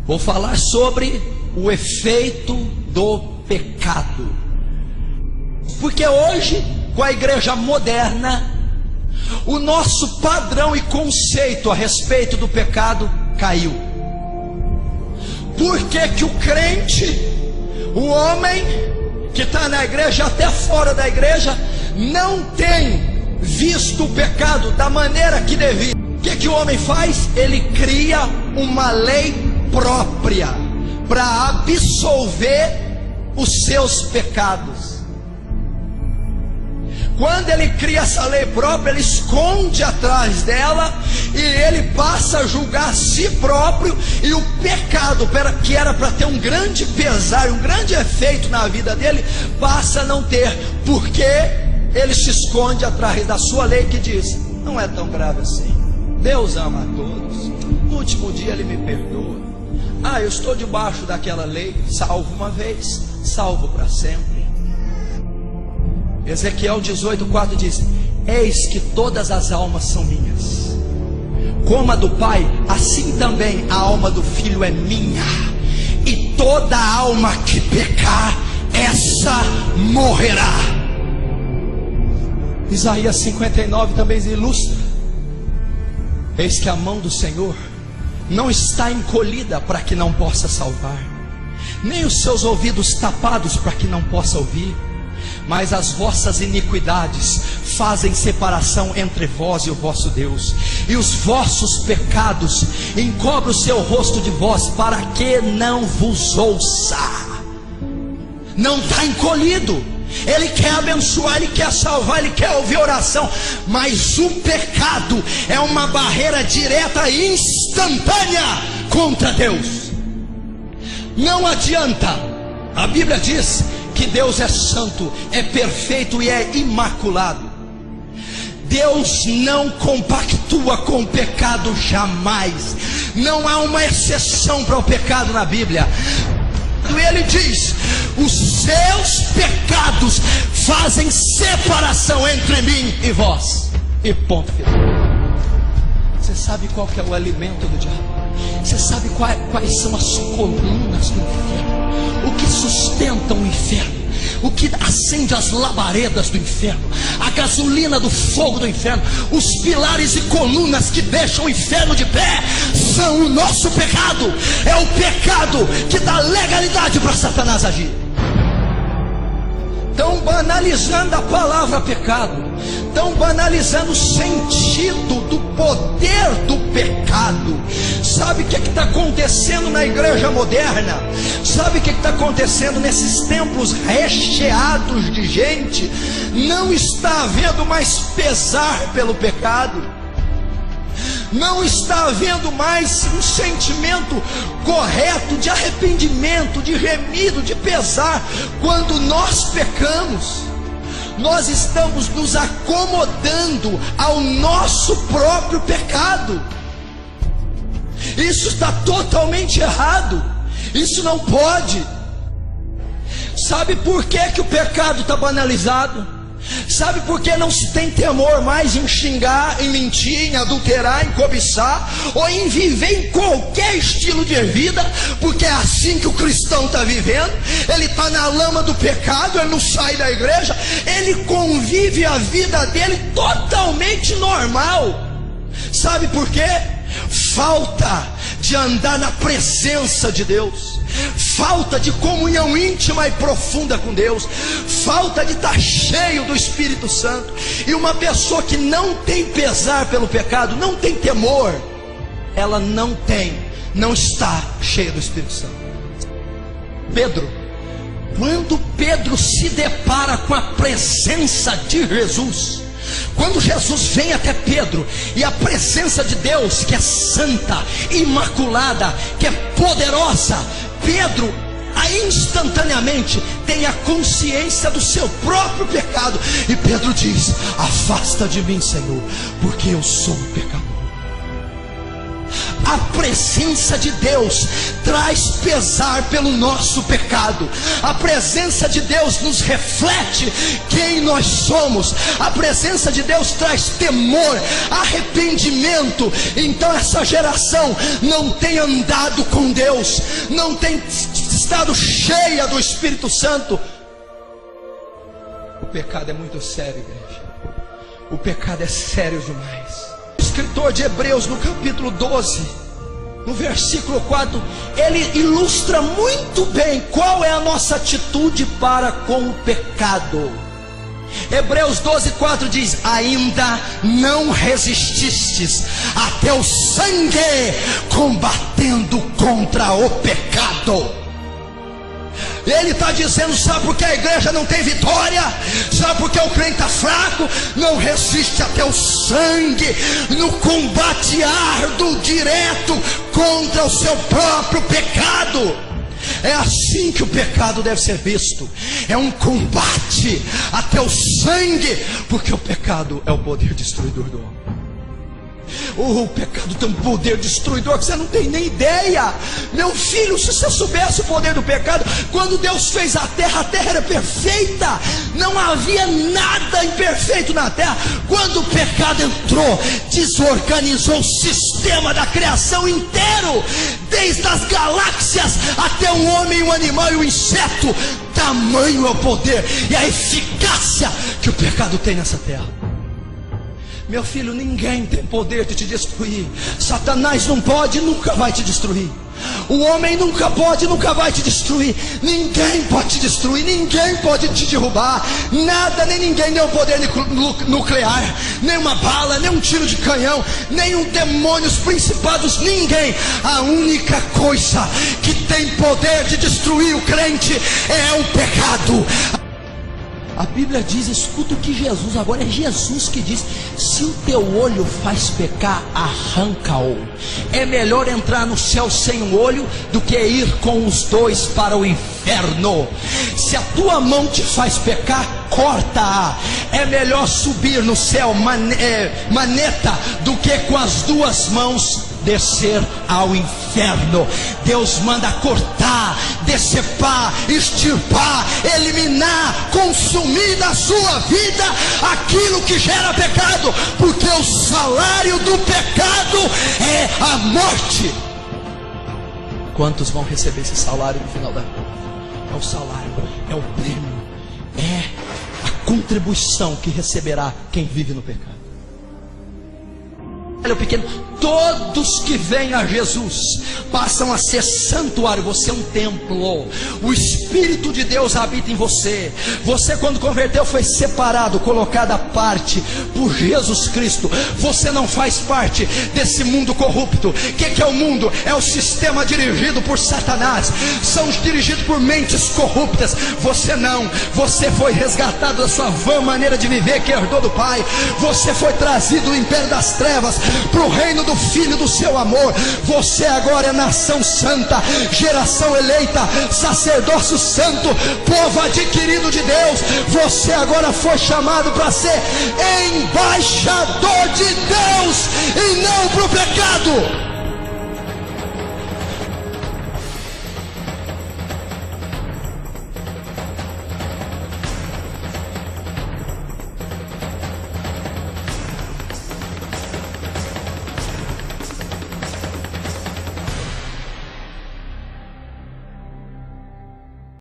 Vou falar sobre o efeito do pecado. Porque hoje, com a igreja moderna, o nosso padrão e conceito a respeito do pecado caiu. Por que que o crente, o homem que está na igreja, até fora da igreja, não tem visto o pecado da maneira que devia? O que que o homem faz? Ele cria uma lei própria para absolver os seus pecados. Quando ele cria essa lei própria, ele esconde atrás dela e ele passa a julgar a si próprio, e o pecado que era para ter um grande pesar, um grande efeito na vida dele, passa a não ter, porque ele se esconde atrás da sua lei que diz: não é tão grave assim, Deus ama a todos, no último dia ele me perdoa. Eu estou debaixo daquela lei, salvo uma vez, salvo para sempre. Ezequiel 18:4 diz: eis que todas as almas são minhas, como a do pai, assim também a alma do filho é minha, e toda alma que pecar, essa morrerá. Isaías 59 também ilustra: eis que a mão do Senhor não está encolhida para que não possa salvar, nem os seus ouvidos tapados para que não possa ouvir, mas as vossas iniquidades fazem separação entre vós e o vosso Deus, e os vossos pecados encobrem o seu rosto de vós, para que não vos ouça. Não está encolhido. Ele quer abençoar, ele quer salvar, ele quer ouvir oração, mas o pecado é uma barreira direta e instantânea contra Deus. Não adianta. A Bíblia diz que Deus é santo, é perfeito e é imaculado. Deus não compactua com o pecado jamais. Não há uma exceção para o pecado na Bíblia. Ele diz: os seus pecados fazem separação entre mim e vós, e ponto final. Você sabe qual que é o alimento do diabo? Você sabe quais são as colunas do inferno? O que sustenta o inferno? O que acende as labaredas do inferno? A gasolina do fogo do inferno? Os pilares e colunas que deixam o inferno de pé são o nosso pecado. É o pecado que dá legalidade para Satanás agir. Estão banalizando a palavra pecado, estão banalizando o sentido do poder do pecado. Sabe o que está acontecendo na igreja moderna? Sabe o que está acontecendo nesses templos recheados de gente? Não está havendo mais pesar pelo pecado. Não está havendo mais um sentimento correto de arrependimento, de remido, de pesar. Quando nós pecamos, nós estamos nos acomodando ao nosso próprio pecado. Isso está totalmente errado. Isso não pode. Sabe por que o pecado está banalizado? Sabe por que não se tem temor mais em xingar, em mentir, em adulterar, em cobiçar, ou em viver em qualquer estilo de vida? Porque é assim que o cristão está vivendo. Ele está na lama do pecado, ele não sai da igreja, ele convive a vida dele totalmente normal. Sabe por quê? Falta de andar na presença de Deus, falta de comunhão íntima e profunda com Deus, falta de estar cheio do Espírito Santo. E uma pessoa que não tem pesar pelo pecado, não tem temor, ela não está cheia do Espírito Santo. Quando Pedro se depara com a presença de Jesus, quando Jesus vem até Pedro, e a presença de Deus, que é santa, imaculada, que é poderosa, Pedro instantaneamente tem a consciência do seu próprio pecado, e Pedro diz: afasta de mim, Senhor, porque eu sou um pecador. A presença de Deus traz pesar pelo nosso pecado. A presença de Deus nos reflete quem nós somos. A presença de Deus traz temor, arrependimento. Então essa geração não tem andado com Deus, não tem estado cheia do Espírito Santo. O pecado é muito sério, igreja. O pecado é sério demais. O escritor de Hebreus, no capítulo 12, no versículo 4, ele ilustra muito bem qual é a nossa atitude para com o pecado. Hebreus 12, 4 diz: ainda não resististes até o sangue, combatendo contra o pecado. Ele está dizendo: sabe por que a igreja não tem vitória? Sabe por que o crente está fraco? Não resiste até o sangue, no combate árduo, direto contra o seu próprio pecado. É assim que o pecado deve ser visto. É um combate até o sangue, porque o pecado é o poder destruidor do homem. O pecado tem um poder destruidor que você não tem nem ideia. Meu filho, se você soubesse o poder do pecado, quando Deus fez a terra era perfeita. Não havia nada imperfeito na terra. Quando o pecado entrou, desorganizou o sistema da criação inteiro, desde as galáxias até o homem, o animal e o inseto. Tamanho é o poder e a eficácia que o pecado tem nessa terra. Meu filho, ninguém tem poder de te destruir. Satanás não pode, nunca vai te destruir. O homem nunca pode, nunca vai te destruir. Ninguém pode te destruir, ninguém pode te derrubar. Nada, nem ninguém, nem um poder nuclear, nem uma bala, nem um tiro de canhão, nem um demônio, os principados, ninguém. A única coisa que tem poder de destruir o crente é o pecado. A Bíblia diz, escuta o que Jesus, agora é Jesus que diz: se o teu olho faz pecar, arranca-o. É melhor entrar no céu sem um olho do que ir com os dois para o inferno. Se a tua mão te faz pecar, corta-a. É melhor subir no céu maneta do que com as duas mãos descer ao inferno. Deus manda cortar, decepar, extirpar, eliminar, consumir da sua vida aquilo que gera pecado, porque o salário do pecado é a morte. Quantos vão receber esse salário no final da vida? É o salário, é o prêmio, é a contribuição que receberá quem vive no pecado. Olha o pequeno, todos que vêm a Jesus passam a ser santuário. Você é um templo. O Espírito de Deus habita em você. Você, quando converteu, foi separado, colocado à parte por Jesus Cristo. Você não faz parte desse mundo corrupto. O que é o mundo? É o sistema dirigido por Satanás. São dirigidos por mentes corruptas. Você não. Você foi resgatado da sua vã maneira de viver que herdou do Pai. Você foi trazido do império das trevas para o reino do Filho do seu amor. Você agora é nação santa, geração eleita, sacerdócio santo, povo adquirido de Deus. Você agora foi chamado para ser embaixador de Deus e não para o pecado.